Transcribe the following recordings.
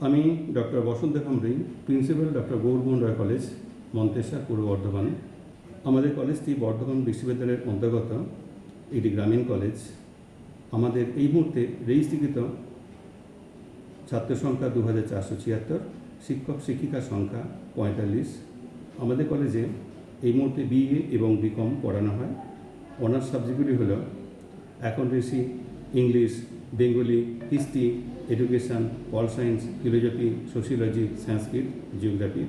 আমি ডক্টর বসন্ত কামরী, principal doctor Gourmohan রয় college, Manteswar, পূর্ব বর্ধমান। আমাদের কলেজটি বর্ধমান বিশ্ববিদ্যালয়ের অন্তর্গত একটি গ্রামীণ কলেজ। আমাদের এই মুহূর্তে রেজিস্ট্রিকৃত ছাত্র সংখ্যা 2476, শিক্ষক শিক্ষিকার সংখ্যা 45। আমাদের কলেজে এই মুহূর্তে বিএ এবং বিকম পড়ানো হয়। অনার্স সাবজেক্টগুলি হল accountancy, English, Bengali, history, education, pol science, philosophy, sociology, Sanskrit, geography.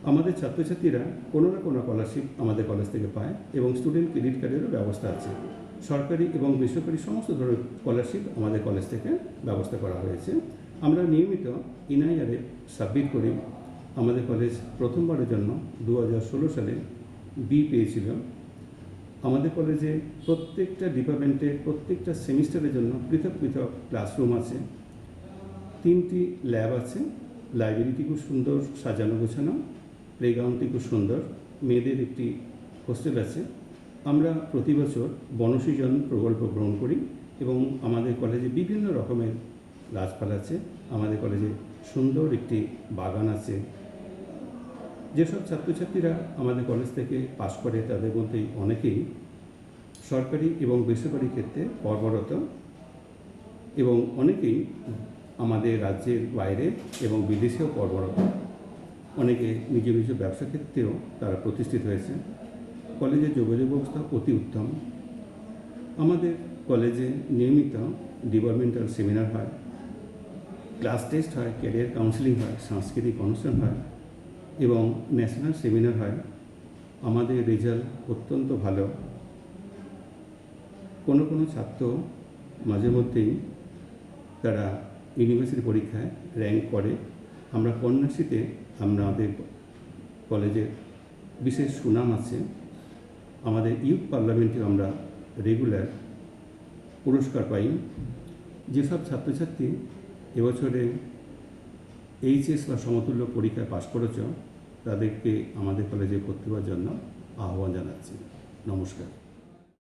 আমাদের ছাত্রছাত্রীরা কোনো না কোনো স্কলারশিপ আমাদের কলেজ থেকে পায় এবং স্টুডেন্ট ক্রেডিট কার্ডেরও ব্যবস্থা আছে। সরকারি এবং বেসরকারি সমস্ত ধরনের স্কলারশিপ আমাদের কলেজ থেকে ব্যবস্থা করা হয়েছে। আমরা নিয়মিত এনআইআরএফ সাবমিট করি। আমাদের কলেজ প্রথমবারের জন্য 2016 সালে বি পেয়েছিল। আমাদের কলেজে প্রত্যেকটা ডিপার্টমেন্টে প্রত্যেকটা সেমিস্টারের জন্য পৃথক পৃথক ক্লাসরুম আছে, 3টি ল্যাব আছে, লাইব্রেরিটি খুব সুন্দর সাজানো গোছানো, প্লেগ্রাউন্ডটি খুব সুন্দর, মেয়েদের একটি হোস্টেল আছে। আমরা প্রতি বছর বনসৃজন প্রকল্প গ্রহণ করি এবং আমাদের কলেজে বিভিন্ন রকমের গাছপালা আছে। আমাদের কলেজে সুন্দর একটি বাগান আছে। যেসব ছাত্রছাত্রীরা আমাদের কলেজ থেকে পাশ করে তাদের মধ্যেই অনেকেই সরকারি এবং বেসরকারি ক্ষেত্রে কর্মরত এবং অনেকেই আমাদের রাজ্যের বাইরে এবং বিদেশেও কর্মরত। অনেকে নিজ নিজ ব্যবসা ক্ষেত্রেও তারা প্রতিষ্ঠিত হয়েছে। কলেজের যোগাযোগ ব্যবস্থা অতি উত্তম। আমাদের কলেজে নিয়মিত ডিপার্টমেন্টাল সেমিনার হয়, ক্লাস টেস্ট হয়, ক্যারিয়ার কাউন্সেলিং হয়, সাংস্কৃতিক অনুষ্ঠান হয় এবং ন্যাশনাল সেমিনার হয়। আমাদের রেজাল্ট অত্যন্ত ভালো। কোনো কোনো ছাত্র মাঝে মধ্যেই তারা ইউনিভার্সিটি পরীক্ষায় র্যাঙ্ক করে। আমরা কন্যাশ্রীতে আমাদের কলেজের বিশেষ সুনাম আছে। আমাদের ইউথ পার্লামেন্টে আমরা রেগুলার পুরস্কার পাই। যেসব ছাত্রছাত্রী এবছরে এইচএস বা সমতুল্য পরীক্ষায় পাশ করেছ তাদেরকে আমাদের কলেজে ভর্তি হওয়ার জন্য আহ্বান জানাচ্ছি। নমস্কার।